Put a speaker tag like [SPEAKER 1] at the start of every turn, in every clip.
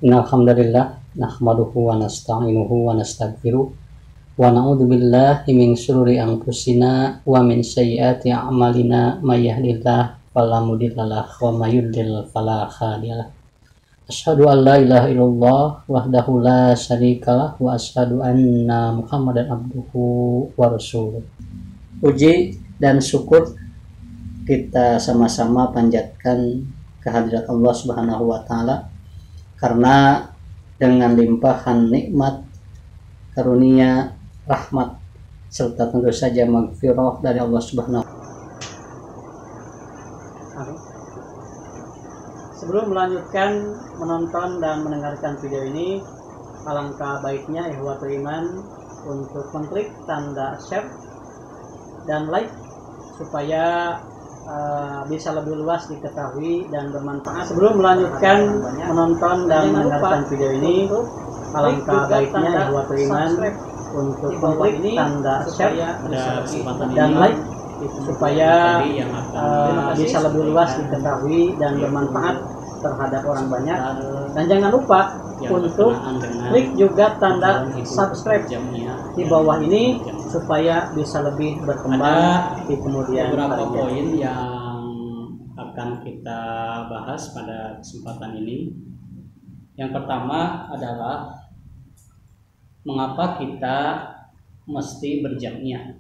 [SPEAKER 1] Innal hamdalillah nahmaduhu wa nasta'inuhu wa nastaghfiruh wa na'udzu billahi min syururi anfusina wa min sayyiati a'malina may yahdihillahu fala mudhillalah wa may yudhlil fala hadiyalah. Asyhadu an la ilaha illallah wahdahu la syarikalah wa asyhadu anna Muhammadan abduhu wa rasuluh. Puji dan syukur kita sama-sama panjatkan kehadirat Allah Subhanahu wa taala, karena dengan limpahan nikmat, karunia, rahmat, serta tentu saja maghfirah dari Allah Subhanahu wa taala. Sebelum melanjutkan menonton dan mendengarkan video ini, alangkah baiknya ikhwatul iman untuk mengklik tanda share dan like supaya bisa lebih luas diketahui dan bermanfaat. Sebelum melanjutkan menonton dan mendengarkan video ini, alangkah baiknya ikhwatul iman untuk mengklik tanda share dan like supaya bisa lebih luas diketahui dan bermanfaat terhadap orang banyak. Dan jangan lupa untuk klik juga tanda subscribe di bawah ini supaya bisa lebih berkembang di kemudian hari. Beberapa poin yang akan kita bahas pada kesempatan ini. Yang pertama adalah mengapa kita mesti berjamiah.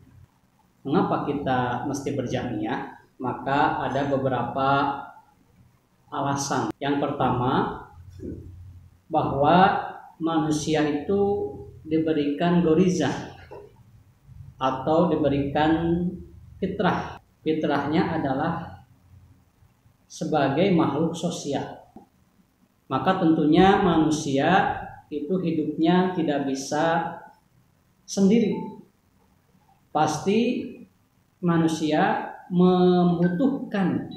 [SPEAKER 1] Mengapa kita mesti berjamiah? Maka ada beberapa alasan. Yang pertama, bahwa manusia itu diberikan gorizah atau diberikan fitrah. Fitrahnya adalah sebagai makhluk sosial. Maka tentunya manusia itu hidupnya tidak bisa sendiri. Pasti manusia membutuhkan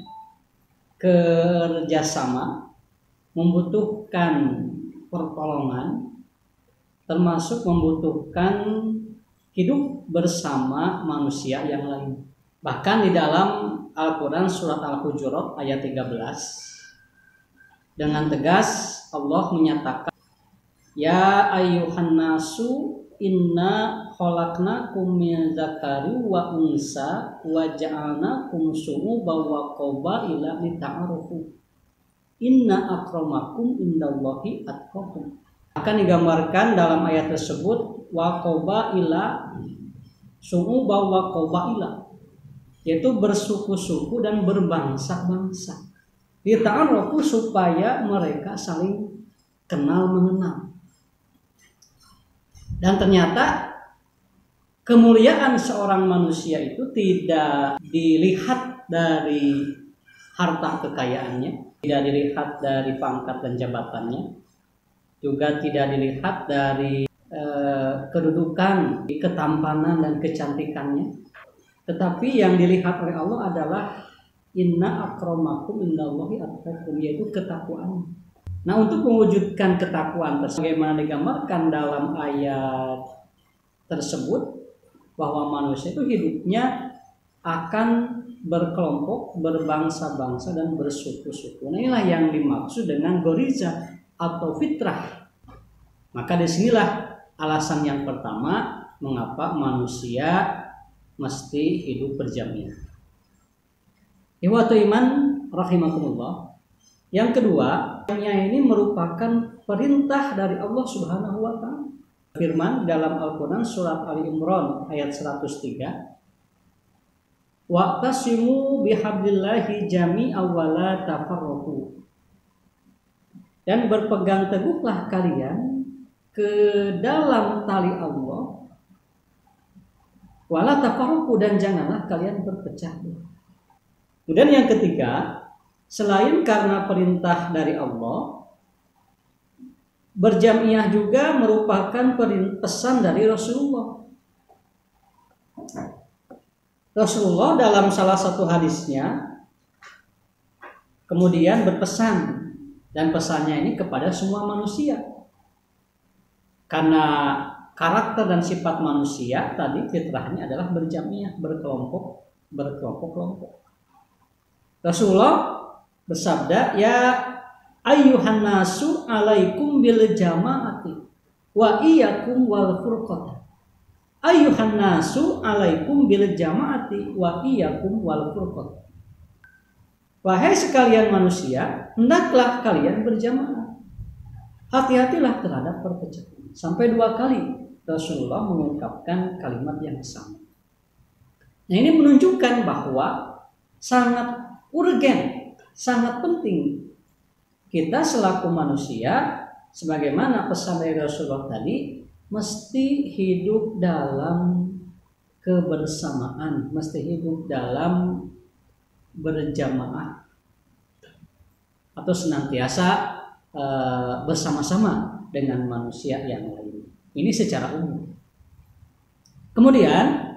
[SPEAKER 1] kerjasama, membutuhkan pertolongan, termasuk membutuhkan hidup bersama manusia yang lain. Bahkan di dalam Al-Quran surat Al-Hujurat ayat 13, dengan tegas Allah menyatakan, Ya ayyuhan nasu inna khalaqnakum min dzakari wa unsa wa ja'alnakum syu'uban wa qabaila lita'arufu. Inna akramakum indallahi atqakum. Akan digambarkan dalam ayat tersebut wa qabaila, syu'uban wa qabaila, yaitu bersuku-suku dan berbangsa-bangsa. Lita'arufu, supaya mereka saling kenal mengenal. Dan ternyata kemuliaan seorang manusia itu tidak dilihat dari harta kekayaannya, tidak dilihat dari pangkat dan jabatannya, juga tidak dilihat dari kedudukan, ketampanan dan kecantikannya. Tetapi yang dilihat oleh Allah adalah inna akramakum indallahi atqakum, yaitu ketakwaan. Nah, untuk mewujudkan ketakwaan tersebut, bagaimana digambarkan dalam ayat tersebut, bahwa manusia itu hidupnya akan berkelompok, berbangsa-bangsa dan bersuku-suku. Nah, inilah yang dimaksud dengan goriza atau fitrah. Maka disinilah alasan yang pertama mengapa manusia mesti hidup berjamiah. Ikhwatul iman rahimakumullah. Yang kedua, ini merupakan perintah dari Allah Subhanahu wa taala. Firman dalam Al-Qur'an surat Ali Imran ayat 103, Wa'tasimu bihablillahi jami'an wa la tafarraqu. Dan berpegang teguhlah kalian ke dalam tali Allah, wa la tafarraqu, dan janganlah kalian berpecah belah. Kemudian yang ketiga, selain karena perintah dari Allah, berjamiah juga merupakan pesan dari Rasulullah. Rasulullah dalam salah satu hadisnya kemudian berpesan, dan pesannya ini kepada semua manusia. Karena karakter dan sifat manusia tadi fitrahnya adalah berjamiah, berkelompok-kelompok. Rasulullah bersabda, ya
[SPEAKER 2] Ayyuhan nasu alaikum bil jama'ati wa iyyakum wal furqat. Ayyuhan nasu alaikum bil jama'ati wa iyyakum wal furqat. Wahai sekalian manusia, hendaklah kalian berjamaah. Hati-hatilah terhadap perpecahan. Sampai 2 kali Rasulullah mengungkapkan kalimat yang sama. Nah, ini menunjukkan bahwa sangat urgen, sangat penting kita selaku manusia, sebagaimana pesan dari Rasulullah tadi, mesti hidup dalam kebersamaan, mesti hidup dalam berjamaah atau senantiasa bersama-sama dengan manusia yang lain. Ini secara umum. Kemudian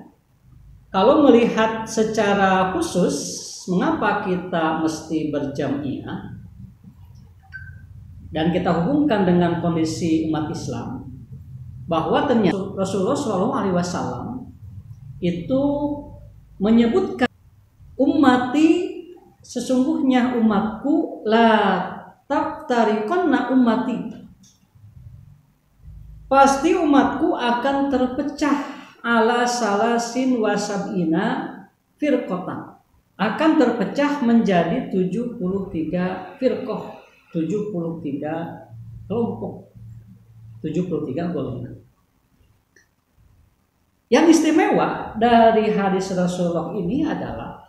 [SPEAKER 2] kalau melihat secara khusus, mengapa kita mesti berjamaah dan kita hubungkan dengan kondisi umat Islam, bahwa ternyata Rasulullah SAW itu menyebutkan ummati, sesungguhnya umatku, la taftariqanna ummati, pasti umatku akan terpecah ala salasin wasabina firqatan, akan terpecah menjadi 73 firqah, 73 kelompok, 73 golongan. Yang istimewa dari hadis Rasulullah ini adalah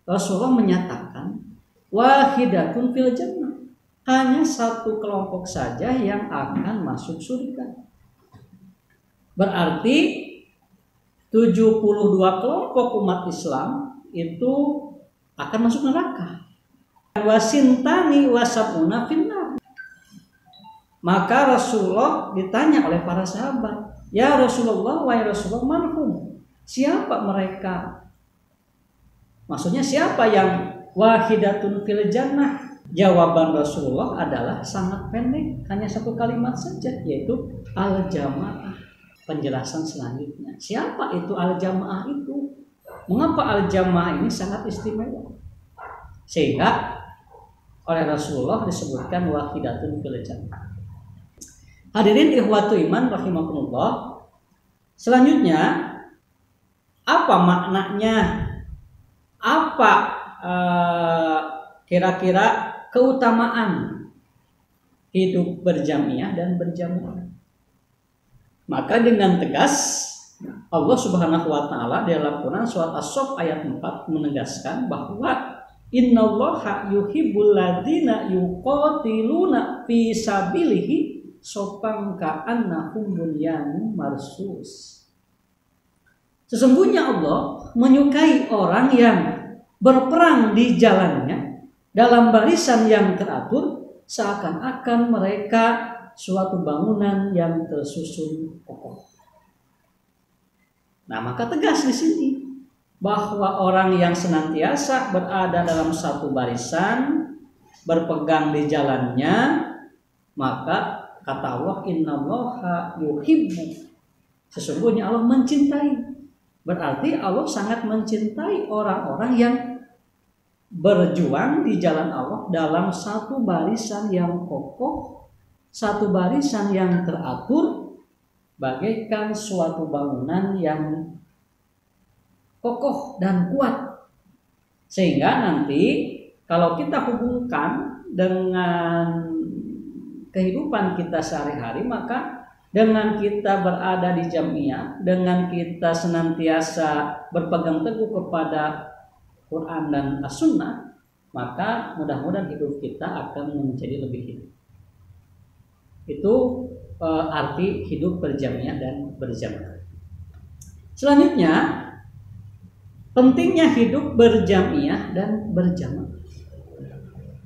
[SPEAKER 2] Rasulullah menyatakan wahidatun fil jannah, hanya 1 kelompok saja yang akan masuk surga. Berarti 72 kelompok umat Islam itu akan masuk neraka. Wasintani wasabuna finnar. Maka Rasulullah ditanya oleh para sahabat, ya Rasulullah, wahai Rasulullah, manhum, siapa mereka? Maksudnya siapa yang wahidatun fil jannah? Jawaban Rasulullah adalah sangat pendek, hanya 1 kalimat saja, yaitu al-jamaah. Penjelasan selanjutnya, siapa itu al-jamaah itu? Mengapa al-jamaah ini sangat istimewa? Sehingga oleh Rasulullah disebutkan wahidatun fil jannah. Hadirin ikhwatu iman rahimakumullah. Selanjutnya, apa maknanya? Apa kira-kira keutamaan hidup berjamaah dan berjamaah? Maka dengan tegas Allah Subhanahu wa taala dalam Quran surat As-Saff ayat 4 menegaskan bahwa innallaha yuhibbul ladzina yuqatiluna fi sabilihi sopang ka'annahum bunyanun marsus. Sesungguhnya Allah menyukai orang yang berperang di jalannya dalam barisan yang teratur, seakan-akan mereka suatu bangunan yang tersusun kokoh. Nah, maka tegas di sini bahwa orang yang senantiasa berada dalam satu barisan, berpegang di jalannya, maka kata Allah, innallaha yuhibbu, sesungguhnya Allah mencintai. Berarti Allah sangat mencintai orang-orang yang berjuang di jalan Allah dalam satu barisan yang kokoh, satu barisan yang teratur, bagaikan suatu bangunan yang kokoh dan kuat. Sehingga nanti kalau kita hubungkan dengan kehidupan kita sehari-hari, maka dengan kita berada di jamiah, dengan kita senantiasa berpegang teguh kepada Quran dan As-Sunnah, maka mudah-mudahan hidup kita akan menjadi lebih hidup. Itu arti hidup berjamiah dan berjamaah. Selanjutnya, pentingnya hidup berjamiah dan berjamaah.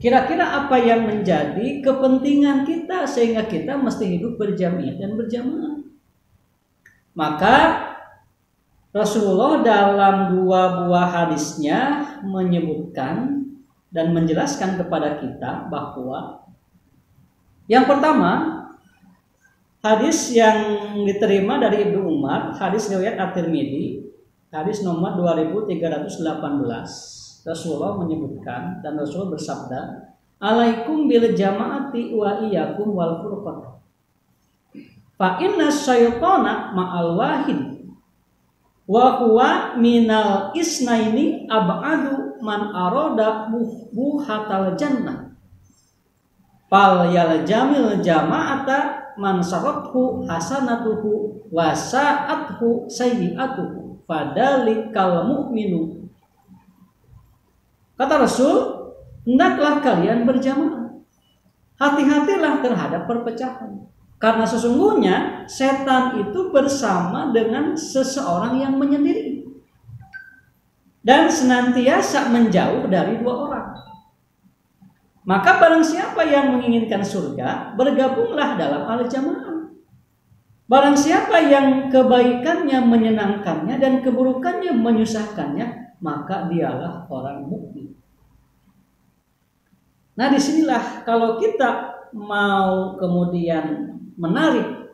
[SPEAKER 2] Kira-kira apa yang menjadi kepentingan kita sehingga kita mesti hidup berjamiah dan berjamaah? Maka Rasulullah dalam 2 buah hadisnya menyebutkan dan menjelaskan kepada kita bahwa yang pertama, hadis yang diterima dari Ibnu Umar, hadis riwayat At-Tirmidzi, hadis nomor 2318. Rasulullah menyebutkan dan Rasulullah bersabda, alaikum bil jama'ati wa iyyakum wal furqan. Fa inna syaitana ma'al wahid wa huwa minal isnaini ab'adu man arada buhatal jannah. Fal yaljamil jama'ata man sarathu hasanatuhu wa sa'athu sayyi'atuhu fadalikal mu'minu. Kata Rasul, hendaklah kalian berjamaah. Hati-hatilah terhadap perpecahan. Karena sesungguhnya setan itu bersama dengan seseorang yang menyendiri dan senantiasa menjauh dari dua orang. Maka barang siapa yang menginginkan surga, bergabunglah dalam al-jamaah. Barang siapa yang kebaikannya menyenangkannya dan keburukannya menyusahkannya, maka dialah orang mukmin. Nah, disinilah kalau kita mau kemudian menarik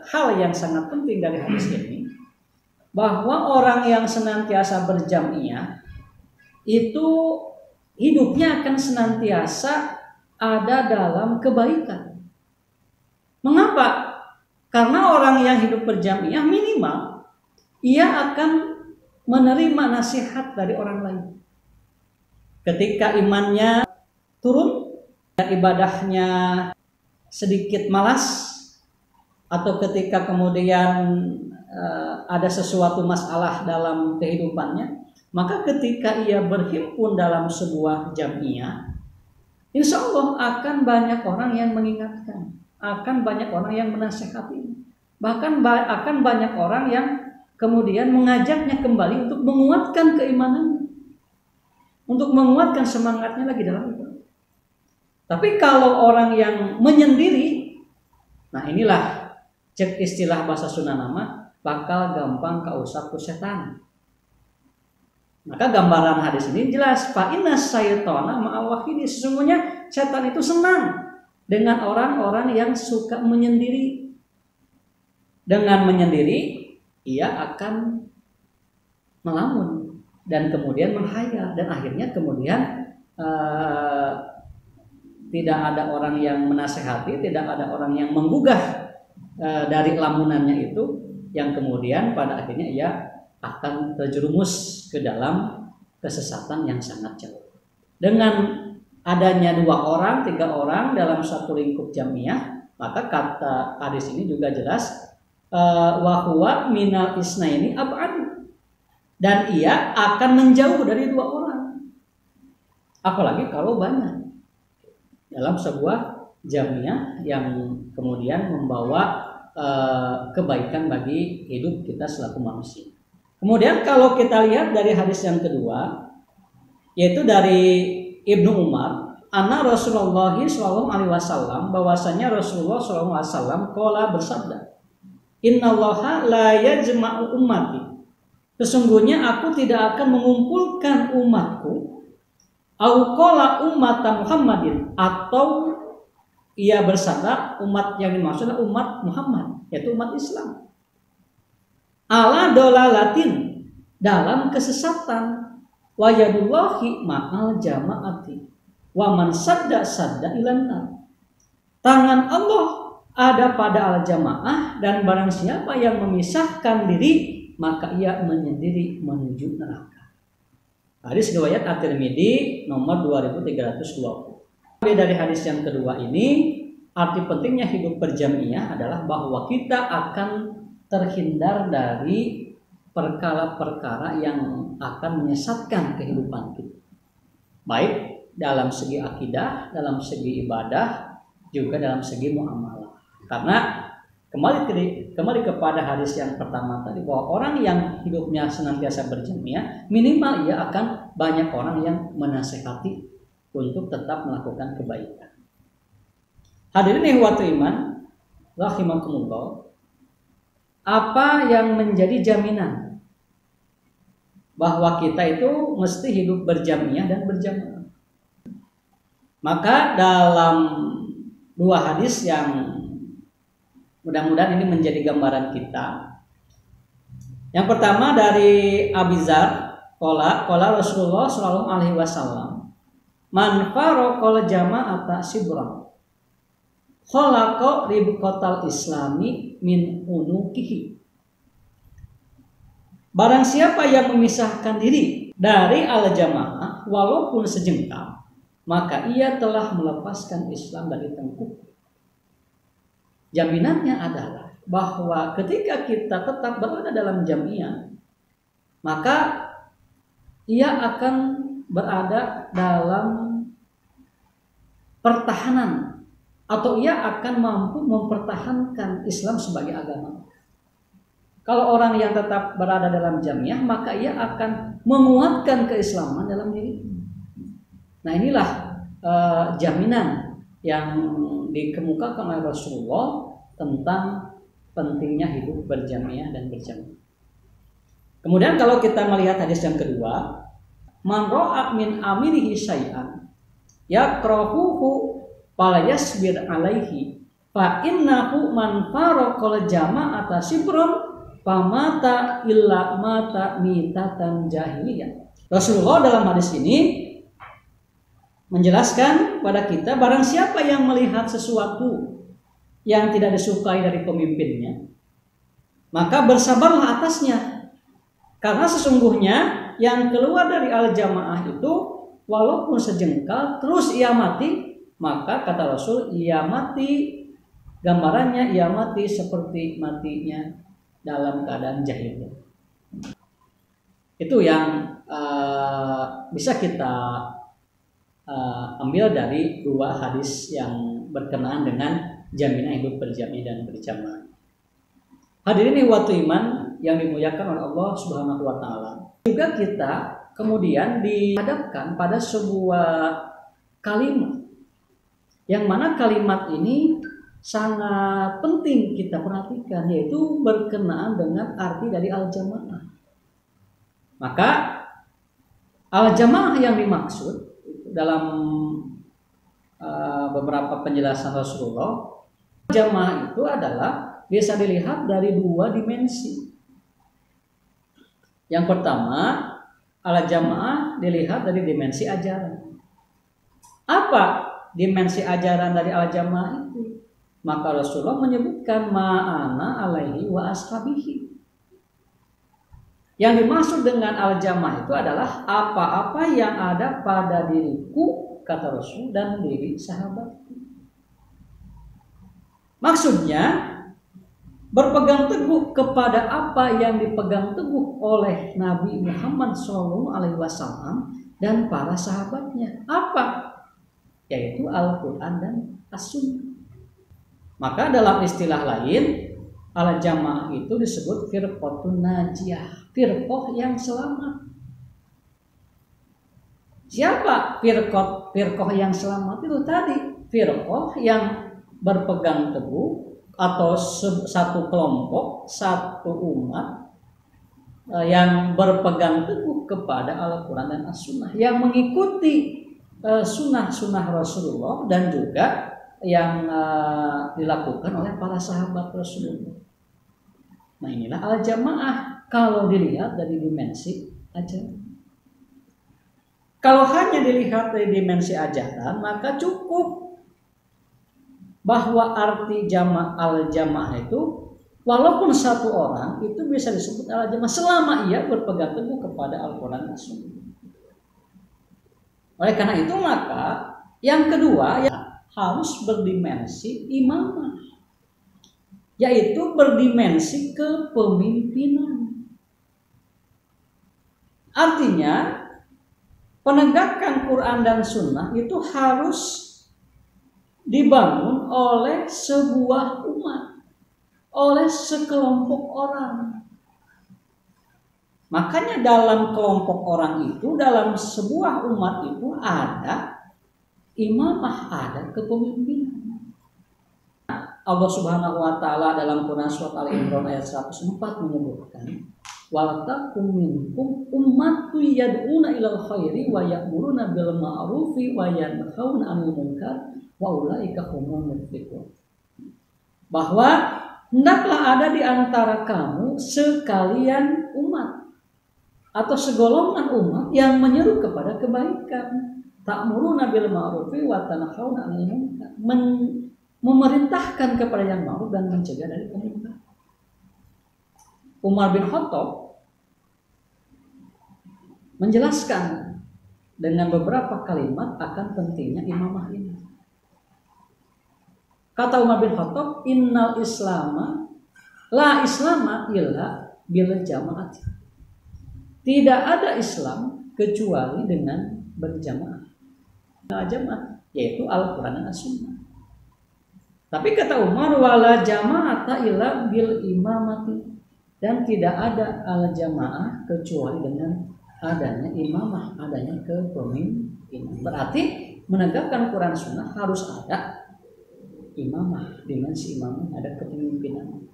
[SPEAKER 2] hal yang sangat penting dari hadis ini, bahwa orang yang senantiasa berjamiah itu hidupnya akan senantiasa ada dalam kebaikan. Mengapa? Karena orang yang hidup berjamiah minimal ia akan menerima nasihat dari orang lain. Ketika imannya turun dan ibadahnya sedikit malas, atau ketika kemudian ada sesuatu masalah dalam kehidupannya, maka ketika ia berhimpun dalam sebuah jamiah, insya Allah akan banyak orang yang mengingatkan, akan banyak orang yang menasihati, bahkan akan banyak orang yang kemudian mengajaknya kembali untuk menguatkan keimanannya, untuk menguatkan semangatnya lagi dalam ibadah. Tapi kalau orang yang menyendiri, nah inilah cek istilah bahasa Sunda nama, bakal gampang kausap ku setan. Maka gambaran hadis ini jelas, fa inna syaitana ma'al wahidi, sesungguhnya setan itu senang dengan orang-orang yang suka menyendiri. Dengan menyendiri, ia akan melamun dan kemudian menghayal, dan akhirnya kemudian tidak ada orang yang menasehati, tidak ada orang yang menggugah dari lamunannya itu, yang kemudian pada akhirnya ia akan terjerumus ke dalam kesesatan yang sangat jauh. Dengan adanya 2 orang, 3 orang dalam satu lingkup jamiah, maka kata hadis ini juga jelas, wa huwa minal isnaini ab'ad, dan ia akan menjauh dari 2 orang. Apalagi kalau banyak dalam sebuah jamiah yang kemudian membawa kebaikan bagi hidup kita selaku manusia. Kemudian kalau kita lihat dari hadis yang kedua, yaitu dari Ibnu Umar, anna Rasulullah SAW, bahwasanya Rasulullah SAW qala bersabda, innallaha la yajma'u ummati, sesungguhnya aku tidak akan mengumpulkan umatku, au qala ummata Muhammadin, atau ia bersabda umat yang dimaksud adalah umat Muhammad, yaitu umat Islam, ala dolalatin, dalam kesesatan, wa yadullahi ma'al jama'ati wa man sadda ilan, tangan Allah ada pada al jamaah, dan barang siapa yang memisahkan diri maka ia menyendiri menuju neraka. Hadis riwayat At-Tirmidzi nomor 2320. Dari hadis yang kedua ini, arti pentingnya hidup berjamiah adalah bahwa kita akan terhindar dari perkara-perkara yang akan menyesatkan kehidupan kita, baik dalam segi akidah, dalam segi ibadah, juga dalam segi muamalah. Karena kembali kepada hadis yang pertama tadi, bahwa orang yang hidupnya senantiasa berjamiah, minimal ia akan banyak orang yang menasehati untuk tetap melakukan kebaikan. Hadirin ikhwatul iman rahimakumullah, apa yang menjadi jaminan bahwa kita itu mesti hidup berjamiah dan berjamaah? Maka dalam 2 hadis yang mudah-mudahan ini menjadi gambaran kita. Yang pertama dari Abi Dzar, qala Rasulullah sallallahu alaihi wasallam, man faraqal jama'ata sibran khalaqa ribqatal islami min unukihi. Barang siapa yang memisahkan diri dari al-jamaah walaupun sejengkal, maka ia telah melepaskan Islam dari tengkuk. Jaminannya adalah bahwa ketika kita tetap berada dalam jamiah, maka ia akan berada dalam pertahanan atau ia akan mampu mempertahankan Islam sebagai agama. Kalau orang yang tetap berada dalam jamiah, maka ia akan menguatkan keislaman dalam diri. Nah, inilah jaminan yang dikemukakan oleh Rasulullah tentang pentingnya hidup berjamiah dan berjamaah. Kemudian kalau kita melihat hadis yang kedua, man ra'a min amirihi syai'an yakrahuhu fala yasbir alaihi fa innahu man faraqal jama'ata sibron famata illa mata mitatan jahiliyah. Rasulullah dalam hadis ini menjelaskan pada kita, barang siapa yang melihat sesuatu yang tidak disukai dari pemimpinnya, maka bersabarlah atasnya. Karena sesungguhnya yang keluar dari al-jamaah itu walaupun sejengkal terus ia mati, maka kata Rasul, ia mati, gambarannya ia mati seperti matinya dalam keadaan jahiliyah. Itu yang bisa kita ambil dari dua hadis yang berkenaan dengan jaminan hidup berjamiah dan berjamaah. Hadirin waktu iman yang dimuliakan oleh Allah Subhanahu wa taala. Juga kita kemudian dihadapkan pada sebuah kalimat yang mana kalimat ini sangat penting kita perhatikan, yaitu berkenaan dengan arti dari al-jamaah. Maka al-jamaah yang dimaksud dalam beberapa penjelasan Rasulullah, jamaah itu adalah bisa dilihat dari dua dimensi. Yang pertama, al-jamaah dilihat dari dimensi ajaran. Apa dimensi ajaran dari al-jamaah itu? Maka Rasulullah menyebutkan ma'ana alaihi wa ashabihi. Yang dimaksud dengan al-jamaah itu adalah apa-apa yang ada pada diriku, kata Rasul, dan diri sahabatku. Maksudnya berpegang teguh kepada apa yang dipegang teguh oleh Nabi Muhammad SAW dan para sahabatnya. Apa? Yaitu Al-Quran dan As-Sunnah. Maka dalam istilah lain, al-jamaah itu disebut firqatun najiyah, firqah yang selamat. Siapa firqah yang selamat? Itu tadi, firqah yang berpegang teguh atau satu kelompok, satu umat yang berpegang teguh kepada Al-Quran dan As-Sunnah, yang mengikuti sunnah-sunnah Rasulullah dan juga yang dilakukan oleh para sahabat Rasulullah. Nah, inilah al-jamaah kalau dilihat dari dimensi ajaran. Kalau hanya dilihat dari dimensi ajaran, maka cukup bahwa arti al-jamaah itu walaupun satu orang itu bisa disebut al-jamaah selama ia berpegang teguh kepada Al-Quran dan Sunnah. Oleh karena itu maka yang kedua yang harus berdimensi imamah, yaitu berdimensi kepemimpinan. Artinya penegakan Quran dan Sunnah itu harus dibangun oleh sebuah umat, oleh sekelompok orang. Makanya dalam kelompok orang itu, dalam sebuah umat itu ada imamah, ada kepemimpinan. Allah Subhanahu wa taala dalam Quran surat Al-Imran ayat 104 menyebutkan, "Wa takum minkum ummatun yad'una ilal khairi wa ya'muruna bil ma'rufi wa yanhauna 'anil munkar wa ulaika humul muflihun." Bahwa hendaklah ada di antara kamu sekalian umat atau segolongan umat yang menyeru kepada kebaikan, ta'muruna bil ma'rufi wa tanhauna 'anil munkar, memerintahkan kepada yang ma'ruf dan mencegah dari kemunkar. Umar bin Khattab menjelaskan dengan beberapa kalimat akan pentingnya imamah ini. Kata Umar bin Khattab, innal islama la islama illa bil jamaati. Tidak ada Islam kecuali dengan berjamaah. Jamaah yaitu Al-Qur'an dan As-Sunnah. Tapi kata Umar, wala jama'ata illa bil imamati, dan tidak ada al-jamaah kecuali dengan adanya imamah, adanya kepemimpinan. Berarti menegakkan Quran Sunnah harus ada imamah, dimensi imamah, ada kepemimpinan.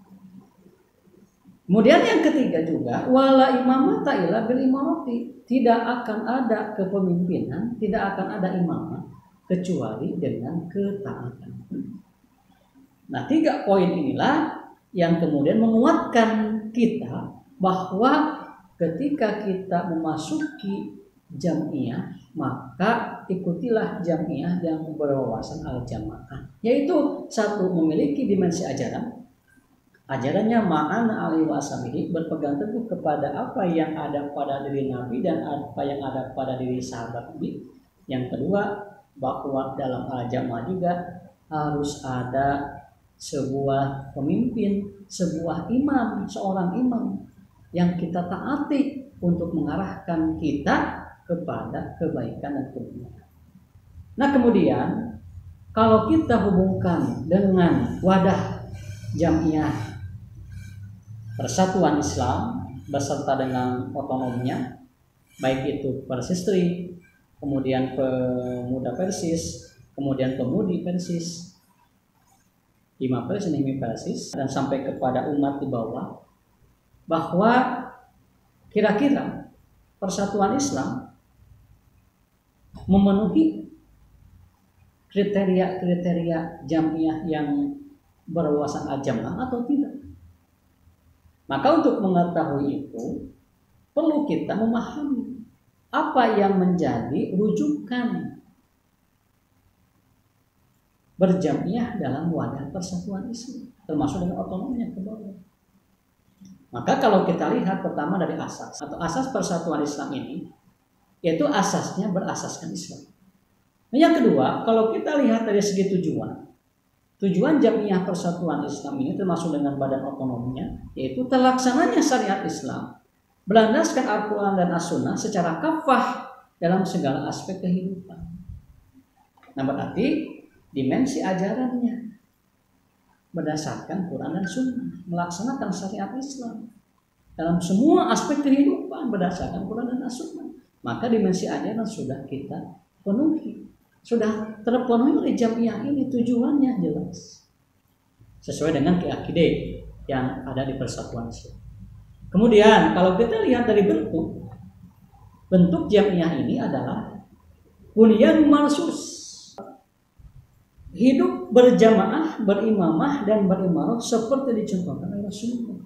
[SPEAKER 2] Kemudian yang ketiga juga, wala imamata illa bil imamati, tidak akan ada kepemimpinan, tidak akan ada imamah kecuali dengan ketaatan. Nah, 3 poin inilah yang kemudian menguatkan kita bahwa ketika kita memasuki jamiah, maka ikutilah jamiah yang berwawasan al-jamaah, yaitu 1, memiliki dimensi ajarannya ma'ana alaihi wasallam, berpegang teguh kepada apa yang ada pada diri Nabi dan apa yang ada pada diri sahabat Nabi. Yang kedua, bahwa dalam al-jamaah juga harus ada sebuah pemimpin, sebuah imam, seorang imam yang kita taati untuk mengarahkan kita kepada kebaikan dan kebenaran. Nah, kemudian kalau kita hubungkan dengan wadah jamiah Persatuan Islam beserta dengan otonomnya, baik itu Persistri, kemudian Pemuda Persis, kemudian Pemudi Persis, Hima Persis, Himi Persis, dan sampai kepada umat di bawah, bahwa kira-kira Persatuan Islam memenuhi kriteria jamiah yang berwawasan al-jamaah atau tidak. Maka untuk mengetahui itu perlu kita memahami apa yang menjadi rujukan berjamiah dalam wadah Persatuan Islam, termasuk dengan otonominya ke bawah. Maka kalau kita lihat pertama dari asas atau asas Persatuan Islam ini, yaitu asasnya berasaskan Islam. Yang kedua, kalau kita lihat dari segi tujuan jamiah Persatuan Islam ini termasuk dengan badan otonominya, yaitu terlaksananya syariat Islam berlandaskan Al-Quran dan As-Sunnah secara kafah dalam segala aspek kehidupan. Nah, berarti dimensi ajarannya berdasarkan Quran dan Sunnah, melaksanakan syariat Islam dalam semua aspek kehidupan berdasarkan Quran dan As-Sunnah. Maka dimensi ajaran sudah kita penuhi, sudah terpenuhi oleh jamiah ini, tujuannya jelas sesuai dengan keyakinan yang ada di Persatuan Islam. Kemudian kalau kita lihat dari bentuk jamiah ini adalah bunyan marsus, hidup berjamaah, berimamah dan berimarah seperti dicontohkan oleh Rasulullah.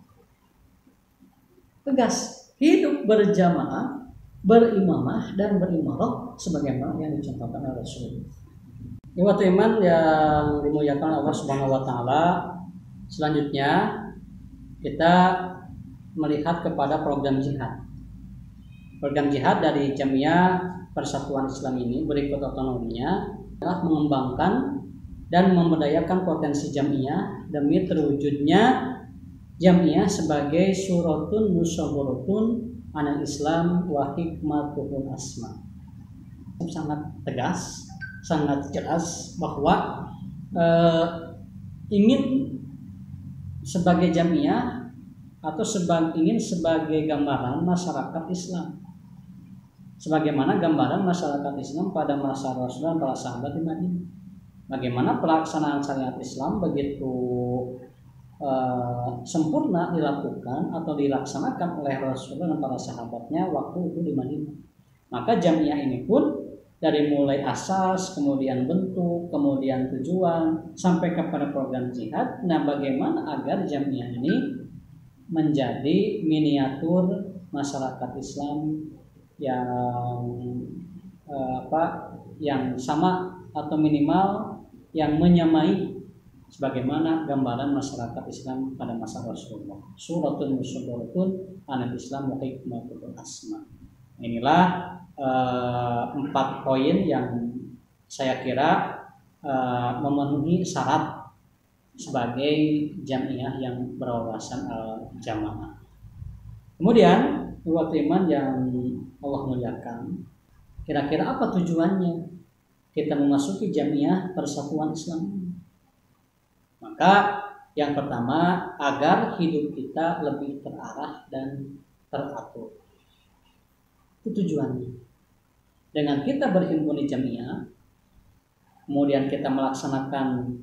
[SPEAKER 2] Tegas, hidup berjamaah, berimamah dan berimarah sebagaimana yang dicontohkan oleh Rasulullah. Ikhwat iman yang dimuliakan Allah Subhanahu wa taala, selanjutnya kita melihat kepada program jihad. Program jihad dari Jamiah Persatuan Islam ini berikut otonominya adalah mengembangkan dan memberdayakan potensi jamiah demi terwujudnya jamiah sebagai suratun musyawaratun anal Islam wa hikmatuhul asma. Sangat tegas, sangat jelas bahwa ingin sebagai jamiah atau ingin sebagai gambaran masyarakat Islam, sebagaimana gambaran masyarakat Islam pada masa Rasulullah dan para sahabat di Madinah. Bagaimana pelaksanaan syariat Islam begitu sempurna dilakukan atau dilaksanakan oleh Rasulullah dan para sahabatnya waktu itu di Madinah. Maka jamiah ini pun dari mulai asas, kemudian bentuk, kemudian tujuan, sampai kepada program jihad. Nah, bagaimana agar jamiah ini menjadi miniatur masyarakat Islam yang yang sama atau minimal yang menyamai sebagaimana gambaran masyarakat Islam pada masa Rasulullah. Suratun musyaddaratun anil Islam wa hikmatul asma. Inilah 4 poin yang saya kira memenuhi syarat sebagai jamiah yang berwawasan jamaah. Kemudian waktu iman yang Allah muliakan, kira-kira apa tujuannya kita memasuki jamiah persatuan Islam? Maka yang pertama, agar hidup kita lebih terarah dan teratur. Itu tujuannya. Dengan kita berhimpun di jamiah, kemudian kita melaksanakan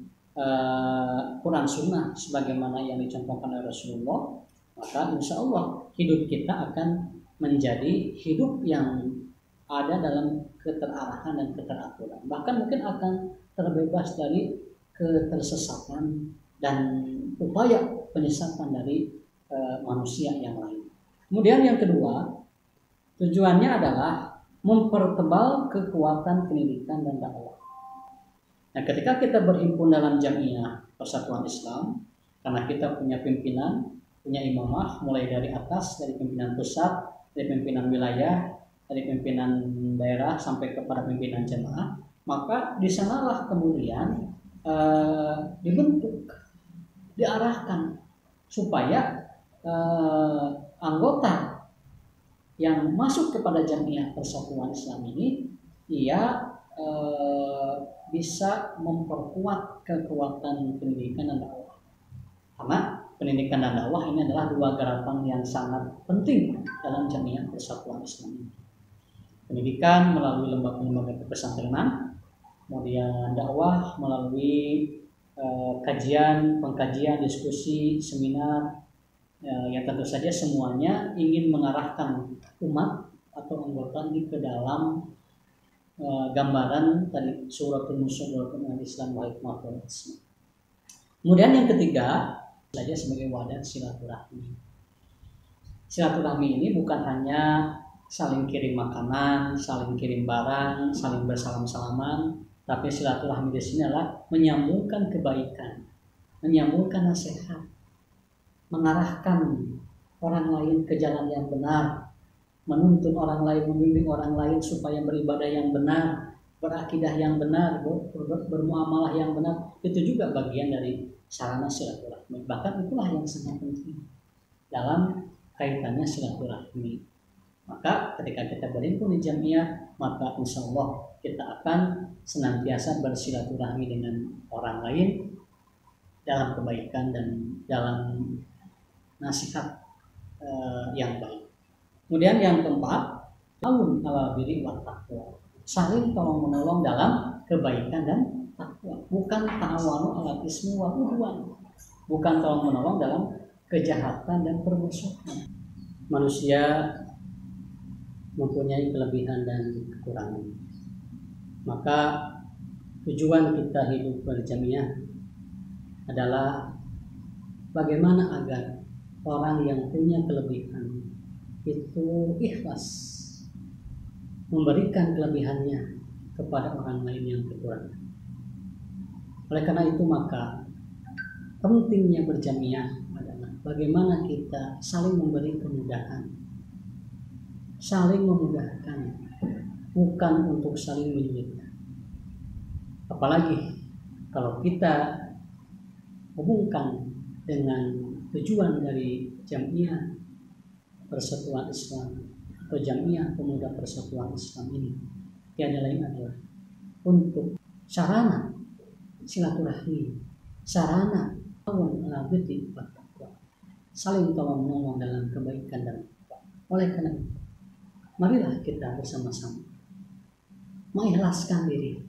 [SPEAKER 2] Quran Sunnah sebagaimana yang dicontohkan oleh Rasulullah, maka insya Allah hidup kita akan menjadi hidup yang ada dalam keterarahan dan keteraturan. Bahkan mungkin akan terbebas dari ketersesatan dan upaya penyesatan dari manusia yang lain. Kemudian yang kedua, tujuannya adalah mempertebal kekuatan pendidikan dan dakwah. Nah, ketika kita berhimpun dalam jamiah persatuan Islam, karena kita punya pimpinan, punya imamah, mulai dari atas, dari pimpinan pusat, dari pimpinan wilayah, dari pimpinan daerah sampai kepada pimpinan jemaah, maka di sanalah kemudian dibentuk, diarahkan supaya anggota yang masuk kepada jamiah persatuan Islam ini ia bisa memperkuat kekuatan pendidikan dan dakwah. Karena pendidikan dan dakwah ini adalah 2 garapan yang sangat penting dalam jamiah persatuan Islam ini. Pendidikan melalui lembaga-lembaga kepesantrenan, kemudian dakwah melalui pengkajian, diskusi, seminar, yang tentu saja semuanya ingin mengarahkan umat atau anggota ini ke dalam gambaran tadi suratul musyaddaratun al-Islam wa hikmatul asma. Kemudian yang ketiga, saja sebagai wadah silaturahmi. Silaturahmi ini bukan hanya saling kirim makanan, saling kirim barang, saling bersalam-salaman, tapi silaturahmi di sini adalah menyambungkan kebaikan, menyambungkan nasihat, mengarahkan orang lain ke jalan yang benar, menuntun orang lain, membimbing orang lain supaya beribadah yang benar, berakidah yang benar, bermuamalah yang benar. Itu juga bagian dari sarana silaturahmi. Bahkan itulah yang sangat penting dalam kaitannya silaturahmi. Maka ketika kita berhimpun di jamiah, maka insya Allah kita akan senantiasa bersilaturahmi dengan orang lain dalam kebaikan dan dalam nasihat yang baik. Kemudian yang keempat, ta'awun 'alal birri wat taqwa. Saling tolong menolong dalam kebaikan dan takwa. Bukan ta'awanu 'alal ismi wal udwan. Bukan tolong menolong dalam kejahatan dan permusuhan. Manusia mempunyai kelebihan dan kekurangan. Maka tujuan kita hidup berjamiah adalah bagaimana agar orang yang punya kelebihan itu ikhlas memberikan kelebihannya kepada orang lain yang kekurangan. Oleh karena itu maka pentingnya berjamiah adalah bagaimana kita saling memberi kemudahan, saling memudahkan, bukan untuk saling menyulitkan. Apalagi kalau kita hubungkan dengan tujuan dari jamiah persatuan Islam atau jamiah pemuda persatuan Islam ini, tiada lain adalah untuk sarana silaturahmi, sarana saling tolong menolong dalam kebaikan dan takwa. Oleh karena itu, marilah kita bersama-sama mengikhlaskan diri,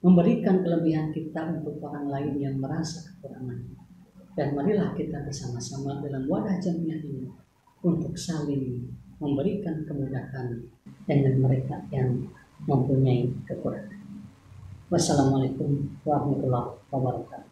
[SPEAKER 2] memberikan kelebihan kita untuk orang lain yang merasa kekurangan, dan marilah kita bersama-sama dalam wadah jamiah ini untuk saling memberikan kemudahan dengan mereka yang mempunyai kekurangan. Wassalamualaikum warahmatullahi wabarakatuh.